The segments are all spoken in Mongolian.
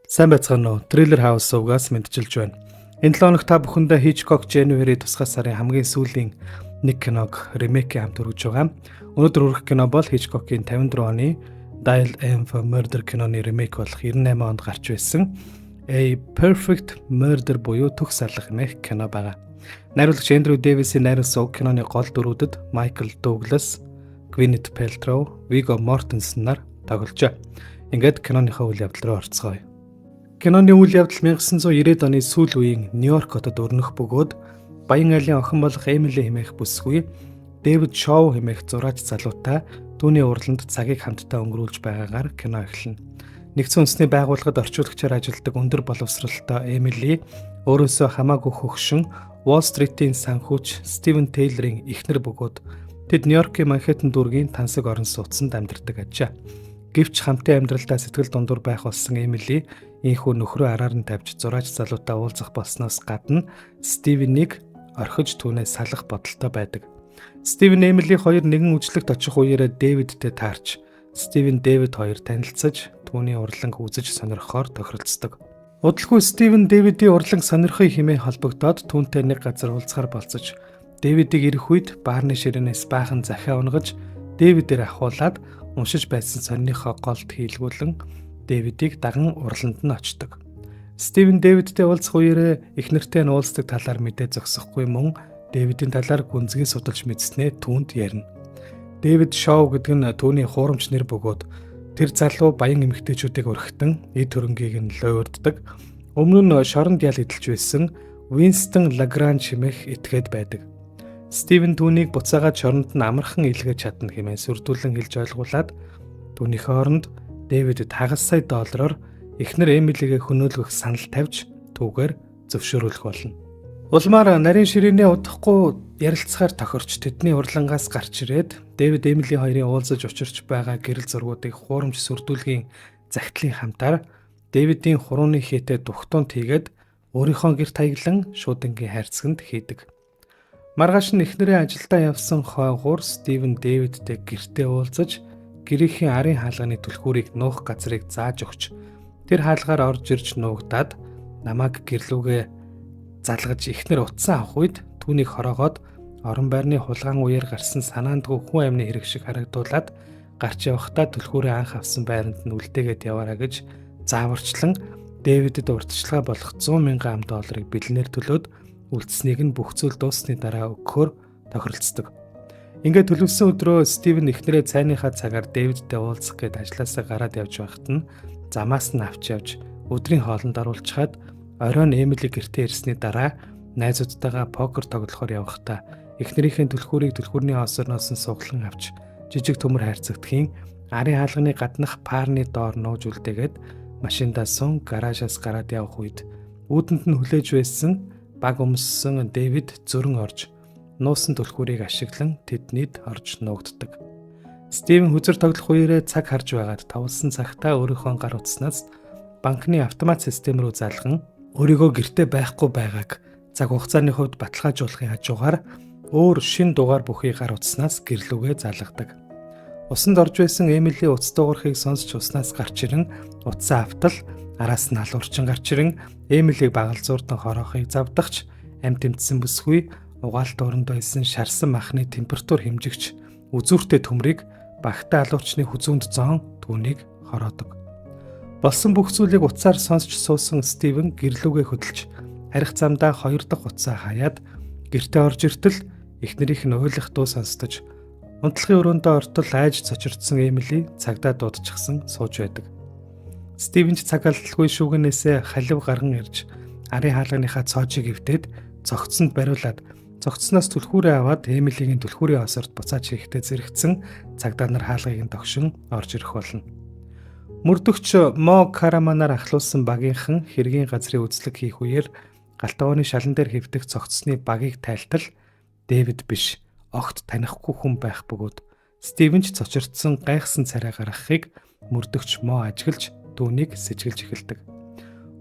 Сайн байцгаана уу? Thriller House сувгаас мэдчилж байна. Энэ 7 хоног та бүхэндээ Hitchcock January тусгай сарын хамгийн сүүлийн нэг киног ремейкийн хамт хүргэж байгаа. Өнөөдөр хүрэх кино бол Hitchcock-ийн 54 оны Dial M for Murder киноны ремейк болох 98 онд гарч байсан A Perfect Murder буюу төгс салах хэмээх кино байгаа. Найруулагч Andrew Davis-ийн найруулсан уг киноны гол дүрүүдэд Michael Douglas, Gwyneth Paltrow, Viggo Mortensen нар тогложээ. Ингээд киноныхаа үйл явдал руу орцгоё. Киноны үйл явдал 1990-ад оны сүүл үеийн Нью-Йорк хотод өрнөх бөгөөд Баян айлын охин болох Эмили хэмээх бүсгүй Дэвид Шоу хэмээх зураач залуутай түүний урланд цагийг хамтдаа өнгөрүүлж байгаагаар кино эхэлнэ. Нэгдсэн үндэсний байгууллагад орчуулагчаар ажилладаг өндөр боловсролтой Эмили өөрөөсөө хамаагүй хөгшин Wall Street-ийн санхүүч Стивен Тейлорын эхнэр бөгөөд тэд Нью-Йоркийн Манхэттен дүүргийн тансаг орон сууцанд амьдардаг ажээ. Гэвч хамтын амьдралдаа сэтгэл дундуур байх болсон Эмили ийхүү нөхрөө араар нь тавьж зураач залуутай уулзах болсноос гадна Стивенийг орхиж түүнээс салах бодолтой байдаг. Стивен Эмили хоёр нэгэн үжлэгт очих үеэрээ Дэвидтэй таарч Стивен Дэвид хоёр танилцсаж түүний урланг үзэж сонирхохоор тохиролцдог. Удалгүй Стивен Дэвидийн урланг сонирхъя хэмээн холбогдоод түүнтэй нэг газар уулзахаар болцож Дэвидийг ирэх үед баарны ширээнээс баахан захиа унгаж Дэвидээр ахуулаад уншиж байсан сонирхохоо голд хийлгүүлэн Дэвидийг даган урланд нь очдог. Стивен Дэвидтэй уулзах үеэрээ эхнэртэй нь уулздаг талаар мэдээ зогсохгүй мөн Дэвидийн талаар гүнзгий судалж мэдснээ түүнд ярина. Дэвид Шоу гэдэг нь түүний хуурамч нэр бөгөөд тэр залуу баян эмэгтэйчүүдийг өрхтөн эд хөрөнгийг нь луурддаг. Өмнө нь шоронд ял эдэлж байсан Winston Lagrange хэмээх этгээд байдаг. Стивен түүнийг буцаагаад шоронд нь амархан илгээж чадна хэмээн сүрдүүлэн хэлж ойлгуулад түүний хооронд Дэвидэд хагас сая доллараар эхнэр Эмилигээ хөнөөлгөх санал тавьж түүгээр зөвшөөрүүлэх болно. Улмаар нарийн ширээнээ удахгүй ярилцахаар тохирч тэдний урлангаас гарч ирээд Дэвид Эмили хоёрын уулзаж учирч байгаа гэрэл зургуудыг хуурамч сүрдүүлгийн захидлын хамтаар Дэвидийн хурууны хийтэй дугтуунт хийгээд өөрийнхөө гэрт хаяглан шуудангийн хайрцагт хийдэг. Маргааш нь эхнэрээ ажилдаа явсан хойгуур Стивен Дэвидтэй гэртээ уулзаж гэрийн арын хаалганы түлхүүрийг нуух газрыг зааж өгч тэр хаалгаар орж ирж нуугдаад намайг гэрлүүгээ залгаж эхнэр утсан авах үед түүнийг хороогоод орон байрны хулгаан үеэр гарсан санаандгүй хүн амны хэрэг шиг харагдуулаад гарч явахдаа түлхүүрээ анх авсан байранд нь үлдээгээд яваарай гэж зааварчлан Дэвидэд урьдчилгаа болох 100,000 $100 бэлнээр төлөөд үлдсэнийг нь бүх зүйл дууссаны дараа өгөхөөр тохиролцдог. Ингээд төлөвсөн өдрөө Стивен эхнэрээ цайныхаа цагаар Дэвидтэй уулзах гээд ажилласаа гараад явж байхад нь замаас нь авч явж өдрийн хоолнд оруулчихад оройн Эмили гэртээ ирсний дараа найзуудтайгаа покер тоглохоор явахдаа эхнэрийнхээ түлхүүрийг түлхүүрний хоосорноос нь суглан авч жижиг төмөр хайрцагтхийн арын хаалганы гаднах парны доор нууж үлдээгээд машиндаа сун гаражаас гараад явах үед үүдэнд нь хүлээж байсан баг өмссөн Дэвид зөрөн орж нуусан түлхүүрийг ашиглан тэднийд орж нуугддаг. Стивен хүзэр тоглох үеэрээ цаг харж байгаад тавлсан цагтаа өөрийнхөө гар утснаас банкны автомат систем рүү залган өөрийгөө гэртээ байхгүй байгааг цаг хугацааны хувьд баталгаажуулахын хажуугаар өөр шин дугаар бүхий гар утснаас гэрлүүгээ залгадаг. Усанд орж байсан Эмили утас дуурахыг сонсч уснаас гарч ирэн утсаа автал араас нь алуурчин гарч ирэн Эмилийг багалзуурдан хороохыг завдагч амт тэмцсэн бүсгүй угаалт оронд байсан шарсан махны температур хэмжигч үзүүртэй төмрийг багтаа алуурчны хүзүүнд зоон түүнийг хороодог. Болсон бүх зүйлийг утсаар сонсч суусан Стивен гэрлүүгээ хөдөлж харих замдаа 2 дахь утсаа хаяад гэртээ орж иртэл эхнэрийнх нь уйлах дуу сонсдож унтлагын өрөөндөө ортол айж цочирдсан Эмили цагдаа дуудчихсан сууж байдаг. Стивен ч цаг алдалгүй шүүгэнээсээ халив гарган ирж арын хаалганыхаа цоожийг эвдээд цогцсонд бариулаад цогцсноос түлхүүрээ аваад Эмилигийн түлхүүрийн осорт буцааж хийхдээ зэрэгцсэн цагдаа нар хаалгыг нь тогшин орж ирэх болно. Мөрдөгч Мо Караманаар ахлуулсан багийнхан хэргийн газрын үзлэг хийх үеэр галтгооны шалан дээр хэвдэх цогцсны багийг тайлтал Дэвид биш огт танихгүй хүн байх бөгөөд Стивен ч цочирдсан гайхсан царай гаргахыг мөрдөгч Мо ажиглаж түүнийг сэжиглж эхэлдэг.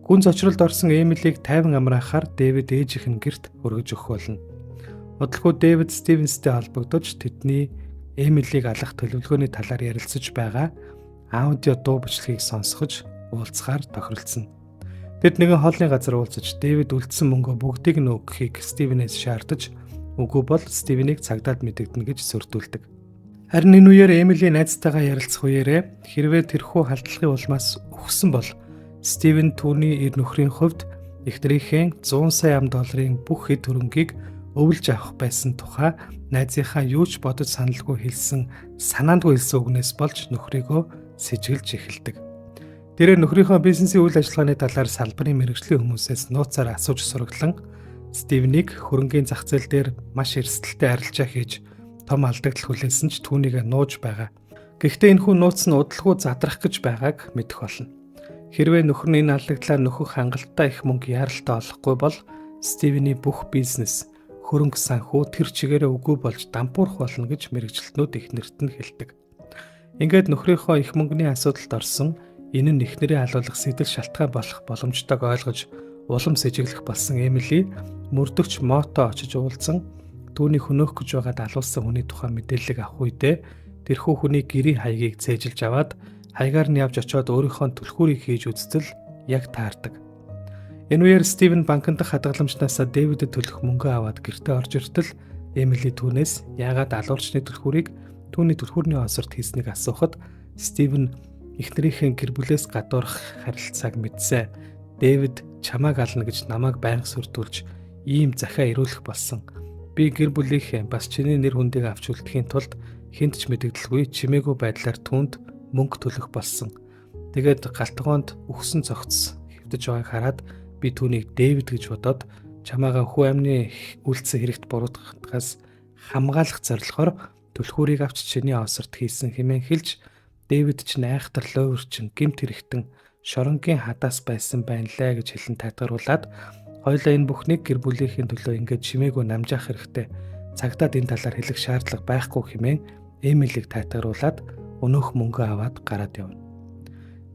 Гүн цочролд орсон Эмилийг тайван амраахаар Дэвид ээжийнх нь гэрт өргөж өгөх болно. Удалгүй Дэвид Стивенстэй холбогдож тэдний Эмилийг алах төлөвлөгөөний талаар ярилцаж байгаа аудио дуу бичлэгийг сонсгож уулзахаар тохиролцсон. Тэд нэгэн хоолны газар уулзаж Дэвид үлдсэн мөнгөө бүгдийг нь өгөхийг Стивенээс шаардаж, үгүй бол Стивенийг цагдаад мэдэгдэнэ гэж сөрдүүлдэг. Харин энэ үеэр Эмили найзтайгаа ярилцах үеэрээ хэрвээ тэрхүү халдлагын улмаас өгсөн бол Стивен түүний эр нөхрийн хувьд эхнэрийнхээ 100 сая $100 бүх хэд хөрөнгийг өвлж авах байсан тухай найзынхаа юу ч бодож саналгүй хэлсэн санаандгүй хэлсэн үгнээс болж нөхрийгөө сэжиглж эхэлдэг. Тэрээр нөхрийнхөө бизнесийн үйл ажиллагааны талаар салбарын мэргэжлийн хүмүүсээс нууцаар асууж сураглан Стивенийг хөрөнгийн зах зээл дээр маш эрсдэлтэй арилжаа хийж том алдагдал хүлээсэн ч түүнийг нууж байгаа. Гэхдээ энэхүү нууц нь удалгүй задрах гэж байгааг мэдэх болно. Хэрвээ нөхөр нь энэ аллагдлаар нөхөх хангалттай их мөнгө яаралтай олохгүй бол Стивений бүх бизнес, хөрөнгө санхүү тэр чигээрээ үгүй болж дампуурах болно гэж мэргэжилтнүүд эхнэрт нь хэлдэг. Ингээд нөхрийнхөө их мөнгөний асуудалд орсон энэ нь эхнэрээ алуулах сэтэл шалтгаан болох боломжтойг ойлгож улам сэжиглэх болсон Эмили мөрдөгч Мото очиж уулзсан түүний хөнөөх гэж байгаа далуулсан хүний тухай мэдээлэл авах үедээ тэрхүү хүний гэрийн хаягийг цээжилж аваад хаягаар нь явж очиод өөрийнхөө түлхүүрийг хийж үзтэл яг таардаг. Энэ үеэр Стивен банкнд хадгаламжнаас Дэвидэд төлөх мөнгө аваад гэртээ орж иртэл Эмили түүнээс яагаад алуурчны түлхүүрийг түүний түлхүүрний осорт хийснийг асуухад Стивен эхнэрийнхээ гэр бүлээс гадуурх харилцааг мэдсэн. Дэвид чамааг ална гэж намайг байнга сүрдүүлж ийм захиа ирүүлэх болсон. Би гэр бүлийнхээ бас чиний нэр хүндийг авч үлдэхийн тулд хэнд ч мэдэгдэлгүй чимээгүй байдлаар түүнд мөнгө төлөх болсон. Тэгээд галтгоонд үхсэн цогц хэвдэж байгааг хараад би түүнийг Дэвид гэж бодоод чамаага хүү амны үйлцэн хэрэгт буруутгахаас хамгаалах зорилгоор түлхүүрийг авч чиний осорт хийсэн хэмээн хэлж Дэвид ч найхтар ловөрчин гэмт хэрэгтэн шоронгийн хадаас байсан байна лээ гэж хэлэн тайлгаруулад хоёулаа энэ бүхнийг гэр бүлийнхээ төлөө ингэж чимээгүй намжаах хэрэгтэй. Цагдаад энэ талаар хэлэх шаардлага байхгүй хэмээн Эмилиг тайлгаруулад өнөөх мөнгө аваад гараад явна.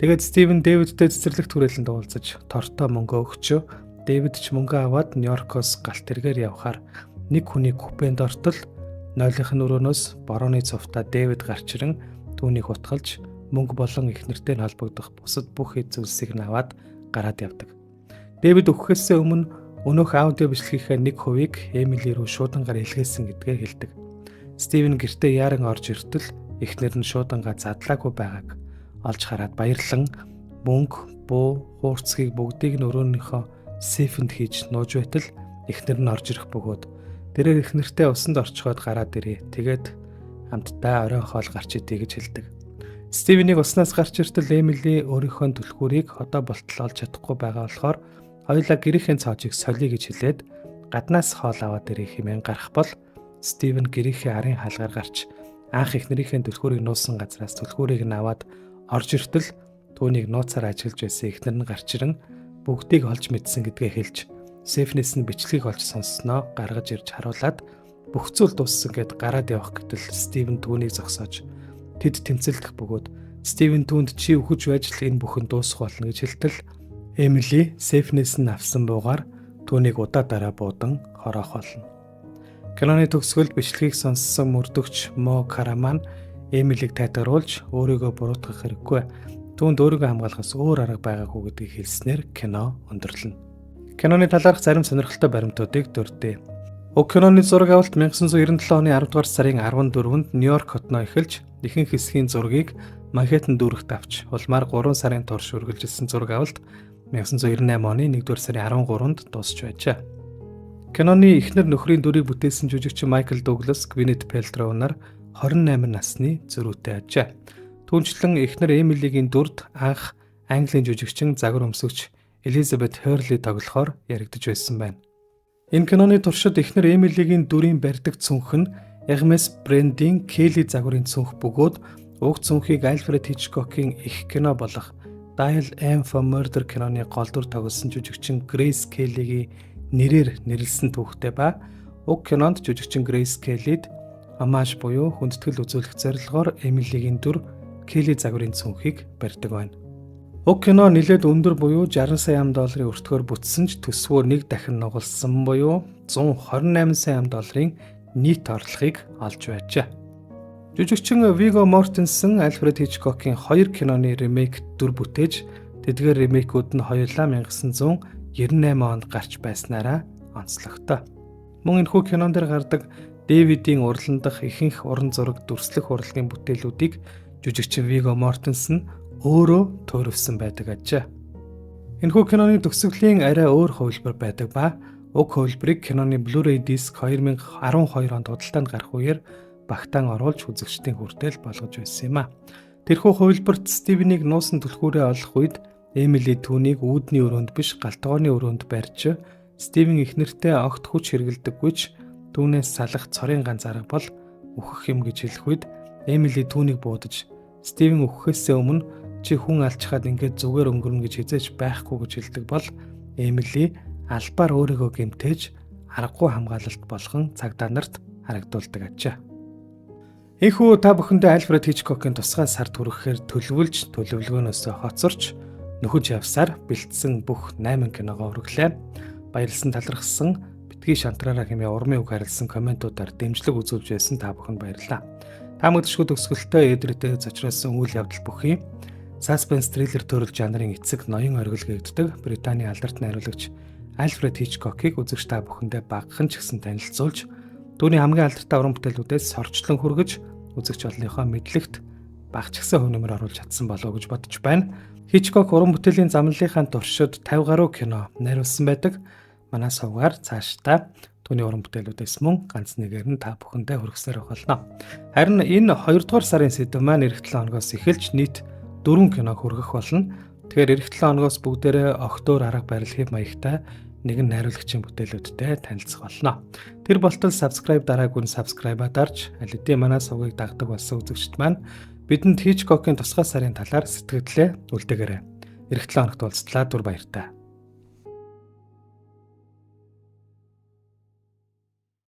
Тэгээд Стивен Дэвидтэй цэцэрлэгт хүрээлэнд уулзаж тортой мөнгө өгчөө. Дэвид ч мөнгө аваад Нью-Йоркоос галт тэргээр явхаар нэг хүний купенд ортол нойлынхын өрөөнөөс борооны цувтаа Дэвид гарч ирэн түүнийг утгалж мөнгө болон их нэртэй холбогдох бусад бүх хэд зүйлсийг аваад гараад явдаг. Дэвид өгөхөөс өмнө өнөөх аудио бичлэгийнхээ 1% Эмили рүү шуудангаар илгээсэн гэдгээ хэлдэг. Стивен гэртээ яаран орж иртэл эхнэр нь шуудангаа задлаагүй байгааг олж хараад баярлан мөнгө, буу, хуурцгийг бүгдийг нь өрөөнийхөө сейфэнд хийж нууж байтал эхнэр нь орж ирэх бөгөөд тэрээр эхнэртэй усанд орчхоод гараад ирээ. Тэгээд хамтдаа оройн хоол гарч идэ гэж хэлдэг. Стивенийг уснаас гарч иртэл Эмили өөрийнхөө түлхүүрийг одоо болтол олж чадахгүй байгаа болохоор хоёулаа гэрийнхээ цоожийг солиё гэж хэлээд гаднаас хоол аваад ирэх хэмээн гарах бол Стивен гэрийнхээ арын хаалгаар гарч анх эхнэрийнхээ түлхүүрийг нуусан газраас түлхүүрийг нь аваад орж иртэл түүнийг нууцаар ажиглаж байсан эхнэр нь гарч ирэн бүгдийг олж мэдсэн гэдгээ хэлж Сефнес нь бичлэгийг олж сонссноо гаргаж ирж харуулад бүх зүйл дууссан гэд гараад явах гэтэл Стивен түүнийг зогсоож тэд тэмцэлдэх бөгөөд Стивен түүнд чи өгөж байж л энэ бүхэн дуусах болно гэж хэлтэл Эмили Сефнес нь авсан буугаар түүнийг удаа дараа буудан хороох болно. Киноны төгсгөлд бичлэгийг сонссон мөрдөгч Мо Караман Эмилиг тайлгаруулж өөрийгөө буруутгах хэрэггүй. Түүнд өөрийгөө хамгаалахаас өөр арга байгаагүй гэдгийг хэлснээр кино өндөрлөнө. Киноны талаарх зарим сонирхолтой баримтуудыг дурдъя. Уг киноны зураг авалт 1997 оны 10 дугаар сарын 14-нд Нью-Йорк хотноо эхэлж ихэнх хэсгийн зургийг Манхэттен дүүрэгт авч улмаар 3 сарын турш үргэлжилсэн зураг авалт 1998 оны 1-р сарын 13-нд дуусч байжээ. Киноны эхнэр нөхрийн дүрийг бүтээсэн жүжигчин Майкл Дуглас, Gwyneth Paltrow нар 28 насны зөрүүтэй ажээ. Түүнчлэн эхнэр Эмилигийн дүрд анх Английн жүжигчин загвар өмсөгч Elizabeth Hurley тоглохоор яригдж байсан байна. Энэ киноны туршид эхнэр Эмилигийн дүрийн барьдаг цүнх нь Hermes брендийн Kelly загварын цүнх бөгөөд уг цүнхийг Alfred Hitchcock-ийн их кино болох Dial M for Murder киноны гол дүр тоглосон жүжигчин Grace Kelly-гийн нэрээр нэрлсэн түүхтэй ба уг кинонд жүжигчин Grace Kelly-д амааш буюу хүндэтгэл үзүүлэх зорилгоор Эмилигийн дүр Kelly загварын цүнхийг барьдаг байна. Уг кино нэлээд өндөр буюу $60 сая өртгөөр бүтсэн ч төсвөө нэг дахин нугалсан буюу $128 сая нийт орлогыг олж байжээ. Жүжигчин Viggo Mortensen Alfred Hitchcock-ийн 2 киноны ремейк дүр бүтээж Тэдгээр ремейкүүд нь хоёулаа 1998 онд гарч байснараа онцлогтой. Мөн энэхүү кинон дээр гардаг Дэвидийн урландах ихэнх уран зураг дүрслэх урлагийн бүтээлүүдийг жүжигчин Вигго Мортенсен өөрөө туурвсан байдаг ажээ. Энэхүү киноны төгсгөлийн арай өөр хувилбар байдаг ба уг хувилбарыг киноны Blu-ray диск 2012 онд худалдаанд гарах үеэр багтаан оруулж үзэгчдийн хүртэл болгож байсан юм а. Тэрхүү хувилбарт Стивенийг нуусан түлхүүрээ олох үед Эмили түүнийг үүдний өрөөнд биш галтгооны өрөөнд барьж Стивен их нэртэй огт хүч хэрэглэдэггүйч түүнээс салах цорын ганц арга бол үхэх юм гэж хэлэх үед Эмили түүнийг буудаж Стивен үхэхээсээ өмнө чи хүн алчхаад ингээд зүгээр өнгөрнө гэж хизээж байхгүй гэж хэлдэг бол Эмили албаар өөрийгөө гэмтээж аргагүй хамгаалалт болгон цагдаа нарт харагдуулдаг ажээ. Энэхүү та бүхэндээ Альфред Хичкокийн тусгай сард хүрэхээр төлөвлөж төлөвлөгөөнөөсөө хоцорч нөхөж явсаар бэлдсэн бүх 8 киногоо хүргэлээ. Баярлсан талархсан битгий шантраараа хэмээн урмын үг харилсан комментуудаар дэмжлэг үзүүлж байсан та бүхэнд баярлалаа. Таамагдшгүй төгсгөлтөө эдрэтэ зочроосон үйл явдал бүхий саспенс триллер төрөл жанрын эцэг ноён оргил гээгддэг Британий алдарт найруулагч Альфред Хичкокийг үзэгч та бүхэндээ багахан ч гэсэн танилцуулж түүний хамгийн алдартай уран бүтээлүүдээс сорчлон хүргэж үзэгч олонныхоо мэдлэгт багчгсан хөв нэмэр оруулж чадсан болов уу гэж бодож байна. Хичкок уран бүтээлийн замналынхаа туршид 50 гаруй кино найруулсан байдаг. Манай сувгаар цаашдаа түүний уран бүтээлүүдээс мөн ганц нэгээр нь та бүхэндээ хүргэсээр болно. Харин энэ 2 дугаар сарын сэдэв маань эх 7 хоногоос эхэлж нийт 4 кино хүргэх болно. Тэгэхээр эх 7 хоногоос бүгдээрээ огтоор арга барилгын маягтай нэгэн найруулагчийн бүтээлүүдтэй танилцах болно. Тэр болтол subscribe дараагүй нь subscribe дарж аль хэдийн манай сувгийг дагдаг болсон үзэгчд маань бидэнд Хичкокийн тусгай сарын талаар сэтгэлдээ үлдээгээрэй. Эх 7 хоногт уулзлаа. Түр баяртай.